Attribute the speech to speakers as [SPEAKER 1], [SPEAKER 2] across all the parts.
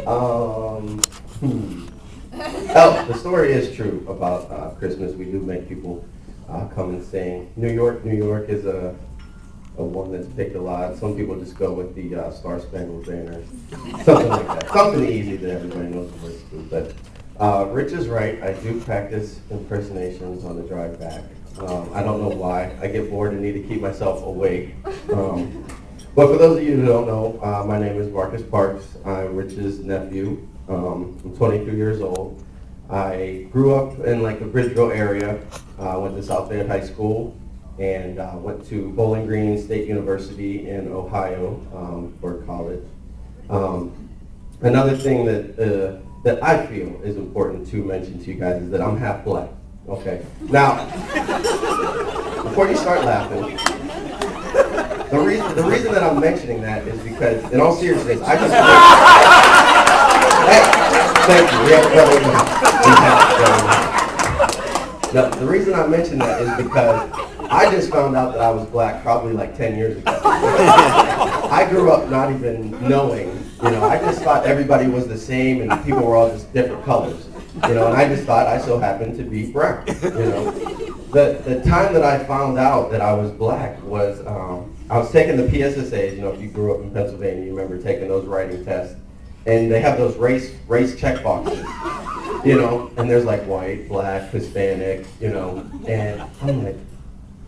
[SPEAKER 1] Um, hmm. Oh, the story is true about Christmas. We do make people come and sing. New York is a one that's picked a lot. Some people just go with the Star Spangled Banner, something like that. Something easy that everybody knows the words to. But Rich is right. I do practice impersonations on the drive back. I don't know why. I get bored and need to keep myself awake. But for those of you who don't know, my name is Marques Parks. I'm Rich's nephew. I'm 23 years old. I grew up in like the Bridgeville area. Went to South Bend High School and went to Bowling Green State University in Ohio for college. Another thing that I feel is important to mention to you guys is that I'm half black. Okay. Now, before you start laughing, the reason that I'm mentioning that is because, in all seriousness, I just thank you. Yeah, the reason I mention that is because I just found out that I was black probably like 10 years ago. I grew up not even knowing, I just thought everybody was the same and people were all just different colors, and I just thought I so happened to be brown, The time that I found out that I was black was, I was taking the PSSAs, if you grew up in Pennsylvania, you remember taking those writing tests, and they have those race check boxes, and there's like white, black, Hispanic, and I'm like,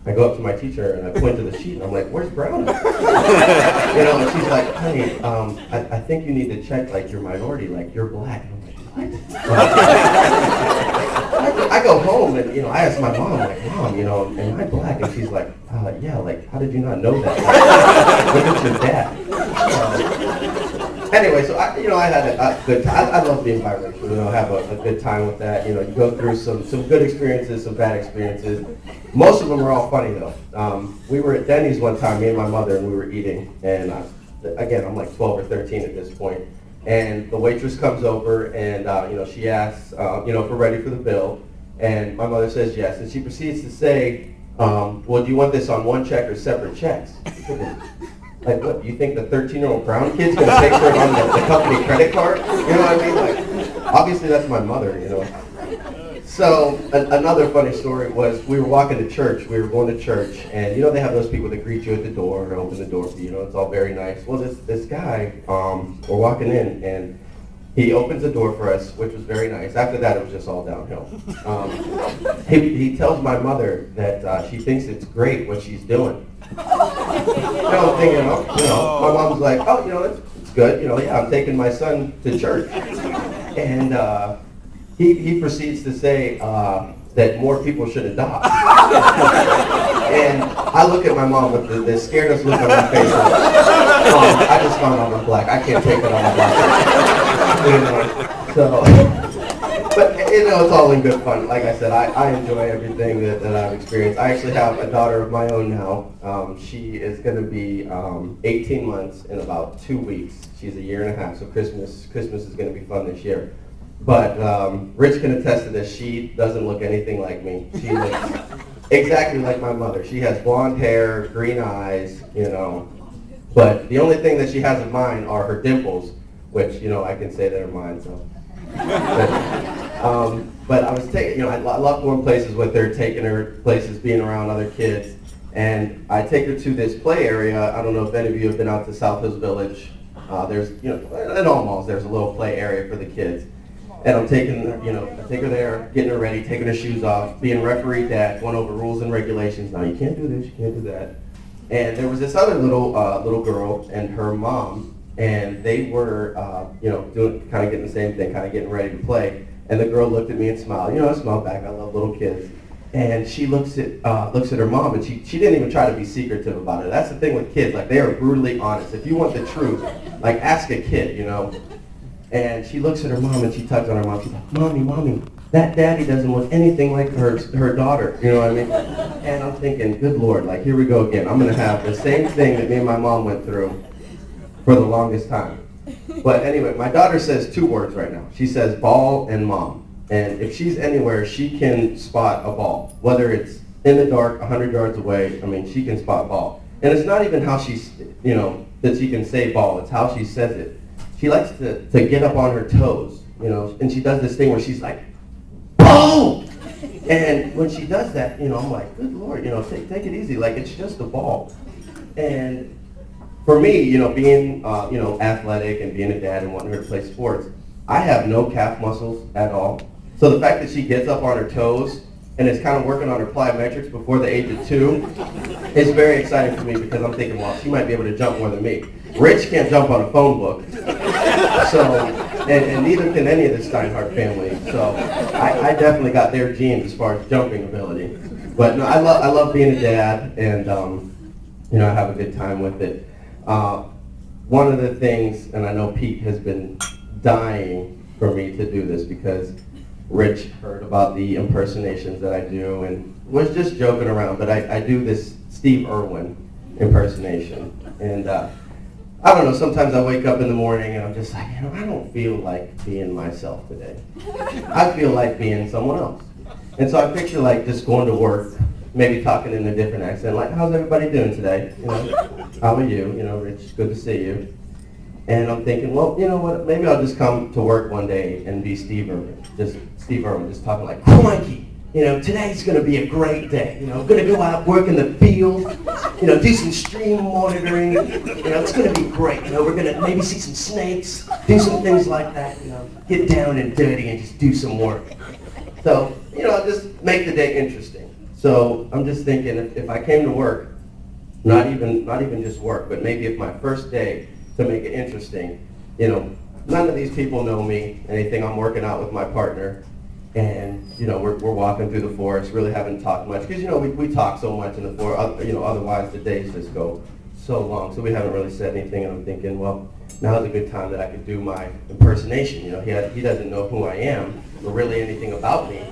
[SPEAKER 1] I go up to my teacher and I point to the sheet and I'm like, where's brown? And she's like, honey, I think you need to check like your minority, like you're black. And I'm like, what? I go home and I ask my mom, like, Mom, am I black? And she's like, yeah, like how did you not know that? Like, look at your dad. Anyway, so I had a good time. I love being biracial. Have a good time with that. You go through some good experiences, some bad experiences. Most of them are all funny though. We were at Denny's one time, me and my mother, and we were eating. And again, I'm like 12 or 13 at this point. And the waitress comes over and she asks, if we're ready for the bill. And my mother says yes. And she proceeds to say, well, do you want this on one check or separate checks? Like, what, do you think the 13-year-old brown kid's going to take her on the company credit card? You know what I mean? Like, obviously that's my mother, So, another funny story was we were walking to church. We were going to church, and they have those people that greet you at the door and open the door for you. It's all very nice. Well, this guy, we're walking in, and he opens the door for us, which was very nice. After that, it was just all downhill. He tells my mother that she thinks it's great what she's doing. I'm thinking, my mom's like, oh, it's good. Yeah, I'm taking my son to church. And he proceeds to say that more people should adopt. And I look at my mom with the scaredest look on my face. I just found out I'm black. I can't take it on my black. So, but it's all in good fun. Like I said, I enjoy everything that I've experienced. I actually have a daughter of my own now. She is going to be 18 months in about 2 weeks. She's a year and a half, so Christmas is going to be fun this year. But Rich can attest to this. She doesn't look anything like me. She looks exactly like my mother. She has blonde hair, green eyes, But the only thing that she has in mine are her dimples, which, I can say that are mine, so. But I was taking, I love going places with her, taking her places, being around other kids. And I take her to this play area. I don't know if any of you have been out to South Hills Village. There's, in all malls, there's a little play area for the kids. And I'm taking her, I take her there, getting her ready, taking her shoes off, being referee dad, going over rules and regulations. Now, you can't do this, you can't do that. And there was this other little girl and her mom, and they were, doing kind of getting the same thing, kind of getting ready to play. And the girl looked at me and smiled. I smiled back. I love little kids. And she looks at her mom, and she didn't even try to be secretive about it. That's the thing with kids. Like, they are brutally honest. If you want the truth, like, ask a kid, And she looks at her mom, and she tugs on her mom. She's like, Mommy, that daddy doesn't look anything like her daughter. You know what I mean? And I'm thinking, good Lord, like, here we go again. I'm going to have the same thing that me and my mom went through for the longest time. But anyway, my daughter says 2 words right now. She says ball and mom. And if she's anywhere, she can spot a ball. Whether it's in the dark, 100 yards away, she can spot ball. And it's not even how she's, that she can say ball. It's how she says it. she likes to get up on her toes, you know, and she does this thing where she's like, "Ball!" And when she does that, you know, I'm like, good Lord, you know, take it easy, like it's just a ball. And for me, you know, being, you know, athletic and being a dad and wanting her to play sports, I have no calf muscles at all. So the fact that she gets up on her toes and is kind of working on her plyometrics before the age of 2 is very exciting for me because I'm thinking, well, she might be able to jump more than me. Rich can't jump on a phone book, so, and neither can any of the Steinhardt family. So I definitely got their genes as far as jumping ability. But no, I love being a dad, and you know, I have a good time with it. One of the things, and I know Pete has been dying for me to do this because Rich heard about the impersonations that I do and was just joking around, but I do this Steve Irwin impersonation. And I don't know, sometimes I wake up in the morning and I'm just like, you know, I don't feel like being myself today. I feel like being someone else. And so I picture like just going to work, maybe talking in a different accent, like, how's everybody doing today? You know, how are you? You know, Rich, good to see you. And I'm thinking, well, you know what, maybe I'll just come to work one day and be Steve Irwin, just talking like, crikey, you know, today's gonna be a great day. You know, I'm gonna go out, work in the field, you know, do some stream monitoring, you know, it's gonna be great. You know, we're gonna maybe see some snakes, do some things like that, you know, get down and dirty and just do some work. So, you know, just make the day interesting. So I'm just thinking, if I came to work, not even just work, but maybe if my first day to make it interesting, you know, none of these people know me, anything. I'm working out with my partner, and you know, we're walking through the forest, really haven't talked much, because you know, we talk so much in the forest, you know, otherwise the days just go so long, so we haven't really said anything, and I'm thinking, well, now's a good time that I could do my impersonation. You know, he doesn't know who I am, or really anything about me.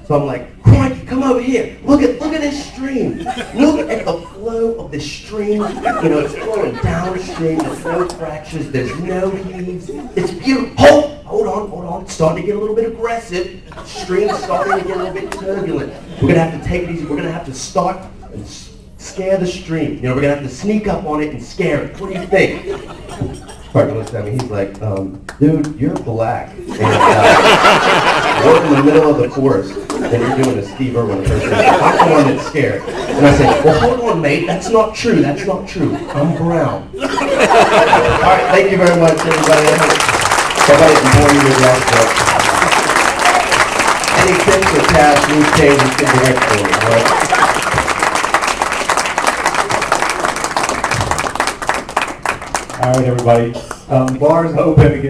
[SPEAKER 1] So I'm like, crikey, come over here. Look at this stream. Look at the flow of the stream. You know, it's flowing downstream. There's no fractures. There's no heaves. It's beautiful. Hold on. It's starting to get a little bit aggressive. The stream's starting to get a little bit turbulent. We're gonna have to take it easy. We're gonna have to start and scare the stream. You know, we're gonna have to sneak up on it and scare it. What do you think? Partner looks at me, he's like, dude, you're black. And, we're in the middle of the forest, and you're doing a Steve Irwin impersonation. I'm the one that's scared. And I say, well, hold on, mate, that's not true. I'm brown. All right, thank you very much, everybody. Everybody enjoy your last book. Any tips or tasks, new changes can be right for you, all right?
[SPEAKER 2] All right, everybody. Bars open again.